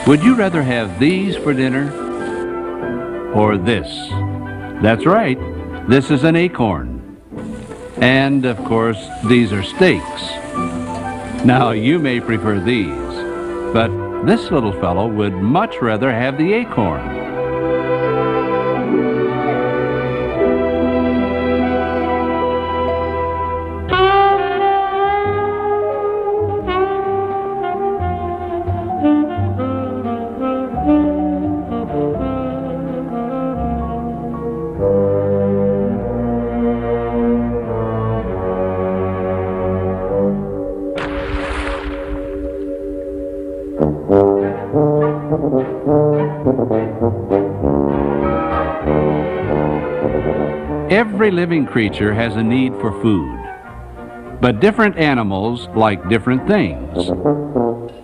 Would you rather have these for dinner or this? That's right, this is an acorn. And, of course, these are steaks. Now, you may prefer these, but this little fellow would much rather have the acorn. Every living creature has a need for food, but different animals like different things.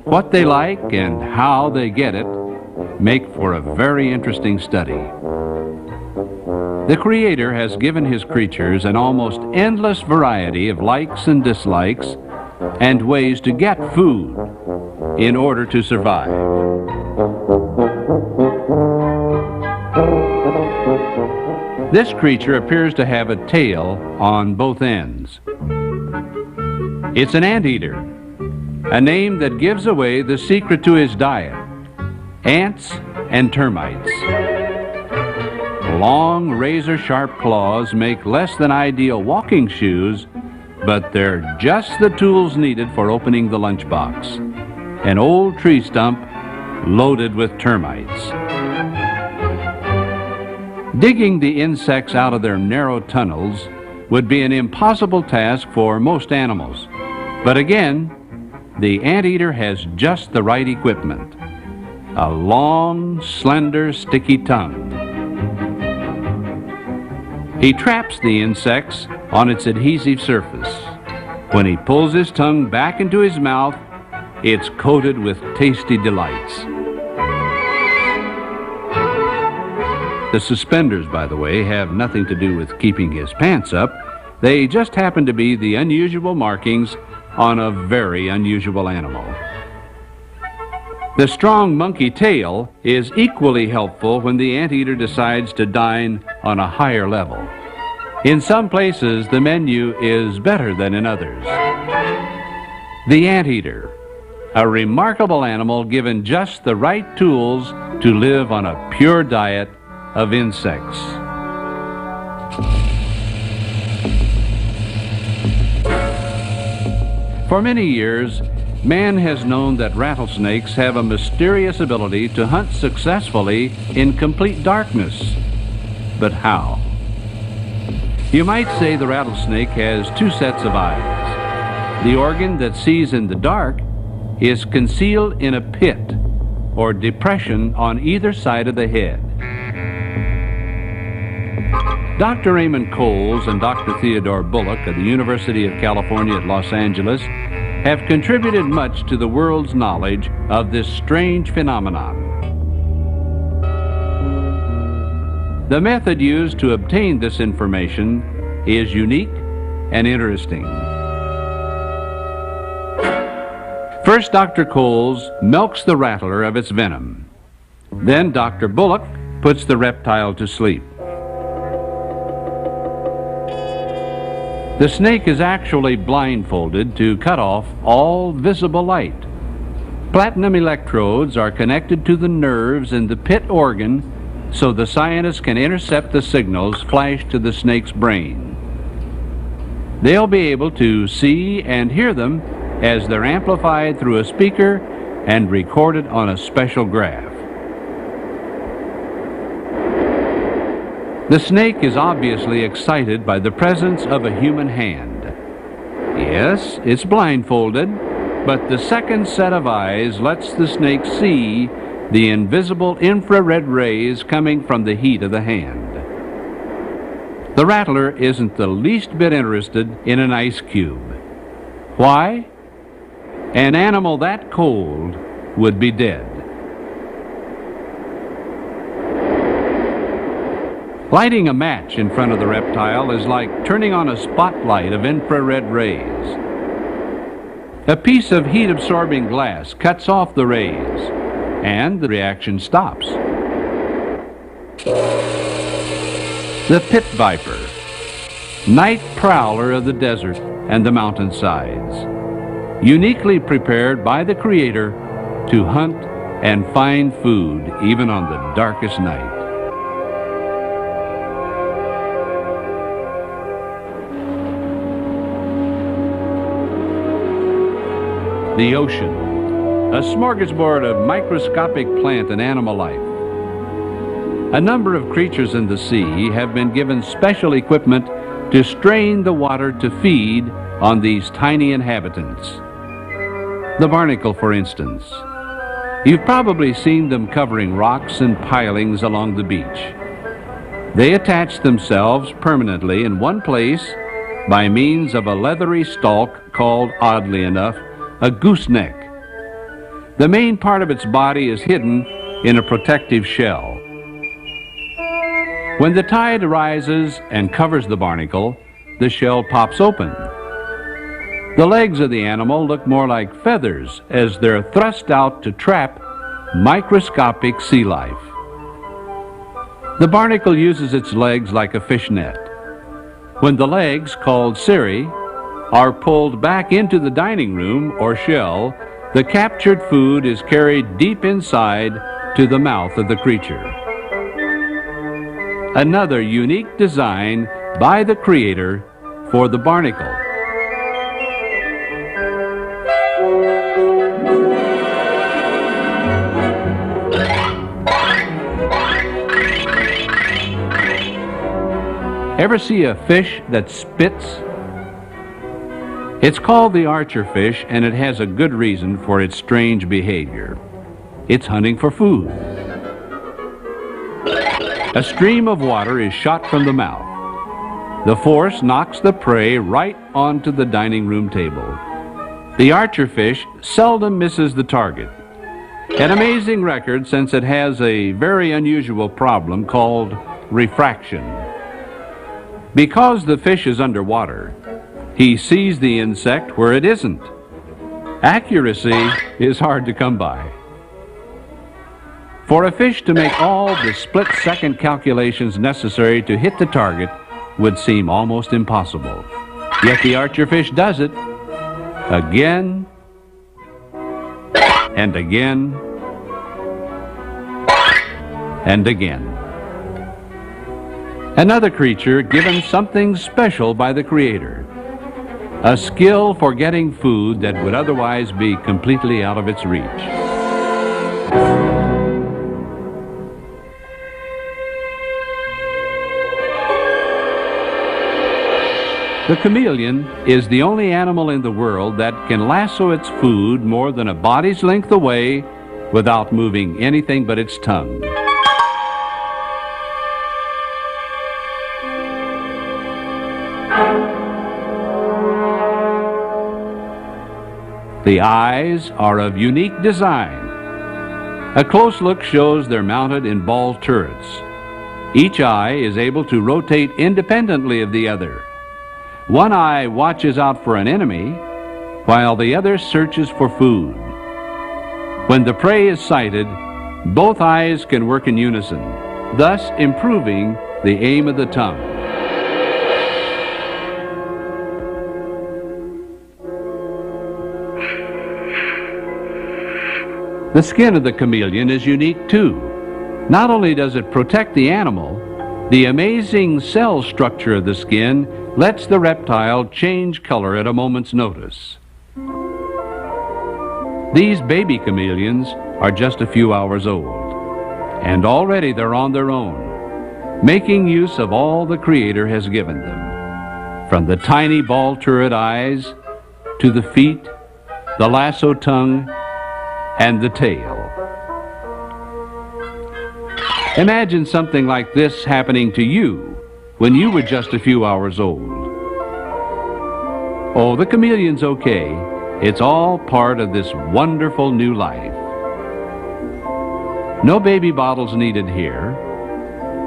What they like and how they get it make for a very interesting study. The Creator has given His creatures an almost endless variety of likes and dislikes and ways to get food in order to survive. This creature appears to have a tail on both ends. It's an anteater, a name that gives away the secret to his diet: ants and termites. Long, razor-sharp claws make less than ideal walking shoes, but they're just the tools needed for opening the lunchbox: an old tree stump loaded with termites. Digging the insects out of their narrow tunnels would be an impossible task for most animals. But again, the anteater has just the right equipment: a long, slender, sticky tongue. He traps the insects on its adhesive surface. When he pulls his tongue back into his mouth, it's coated with tasty delights. The suspenders, by the way, have nothing to do with keeping his pants up. They just happen to be the unusual markings on a very unusual animal. The strong monkey tail is equally helpful when the anteater decides to dine on a higher level. In some places, the menu is better than in others. The anteater, a remarkable animal given just the right tools to live on a pure diet of insects. For many years, man has known that rattlesnakes have a mysterious ability to hunt successfully in complete darkness. But how? You might say the rattlesnake has two sets of eyes. The organ that sees in the dark is concealed in a pit or depression on either side of the head. Dr. Raymond Coles and Dr. Theodore Bullock of the University of California at Los Angeles have contributed much to the world's knowledge of this strange phenomenon. The method used to obtain this information is unique and interesting. First, Dr. Coles milks the rattler of its venom. Then Dr. Bullock puts the reptile to sleep. The snake is actually blindfolded to cut off all visible light. Platinum electrodes are connected to the nerves in the pit organ so the scientists can intercept the signals flashed to the snake's brain. They'll be able to see and hear them as they're amplified through a speaker and recorded on a special graph. The snake is obviously excited by the presence of a human hand. Yes, it's blindfolded, but the second set of eyes lets the snake see the invisible infrared rays coming from the heat of the hand. The rattler isn't the least bit interested in an ice cube. Why? An animal that cold would be dead. Lighting a match in front of the reptile is like turning on a spotlight of infrared rays. A piece of heat-absorbing glass cuts off the rays, and the reaction stops. The pit viper, night prowler of the desert and the mountainsides, uniquely prepared by the Creator to hunt and find food even on the darkest night. The ocean, a smorgasbord of microscopic plant and animal life. A number of creatures in the sea have been given special equipment to strain the water to feed on these tiny inhabitants. The barnacle, for instance. You've probably seen them covering rocks and pilings along the beach. They attach themselves permanently in one place by means of a leathery stalk called, oddly enough, a gooseneck. The main part of its body is hidden in a protective shell. When the tide rises and covers the barnacle, the shell pops open. The legs of the animal look more like feathers as they're thrust out to trap microscopic sea life. The barnacle uses its legs like a fishnet. When the legs, called cirri, are pulled back into the dining room or shell, the captured food is carried deep inside to the mouth of the creature. Another unique design by the Creator for the barnacle. Ever see a fish that spits? It's called the archerfish, and it has a good reason for its strange behavior. It's hunting for food. A stream of water is shot from the mouth. The force knocks the prey right onto the dining room table. The archerfish seldom misses the target. An amazing record, since it has a very unusual problem called refraction. Because the fish is underwater, he sees the insect where it isn't. Accuracy is hard to come by. For a fish to make all the split-second calculations necessary to hit the target would seem almost impossible. Yet the archerfish does it again and again and again. Another creature given something special by the Creator. A skill for getting food that would otherwise be completely out of its reach. The chameleon is the only animal in the world that can lasso its food more than a body's length away without moving anything but its tongue. The eyes are of unique design. A close look shows they're mounted in ball turrets. Each eye is able to rotate independently of the other. One eye watches out for an enemy, while the other searches for food. When the prey is sighted, both eyes can work in unison, thus improving the aim of the tongue. The skin of the chameleon is unique too. Not only does it protect the animal, the amazing cell structure of the skin lets the reptile change color at a moment's notice. These baby chameleons are just a few hours old, and already they're on their own, making use of all the Creator has given them, from the tiny ball turret eyes to the feet, the lasso tongue, and the tail. Imagine something like this happening to you when you were just a few hours old. Oh, the chameleon's okay. It's all part of this wonderful new life. No baby bottles needed here.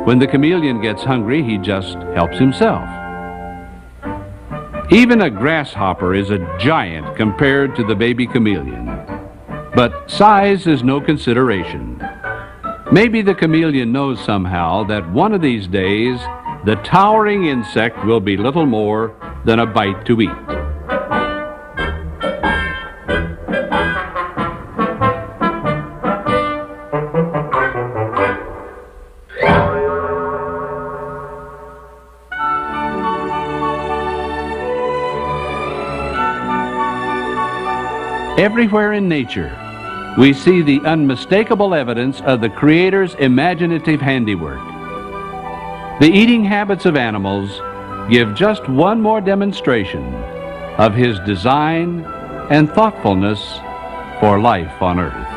When the chameleon gets hungry, he just helps himself. Even a grasshopper is a giant compared to the baby chameleon. But size is no consideration. Maybe the chameleon knows somehow that one of these days, the towering insect will be little more than a bite to eat. Everywhere in nature, we see the unmistakable evidence of the Creator's imaginative handiwork. The eating habits of animals give just one more demonstration of His design and thoughtfulness for life on earth.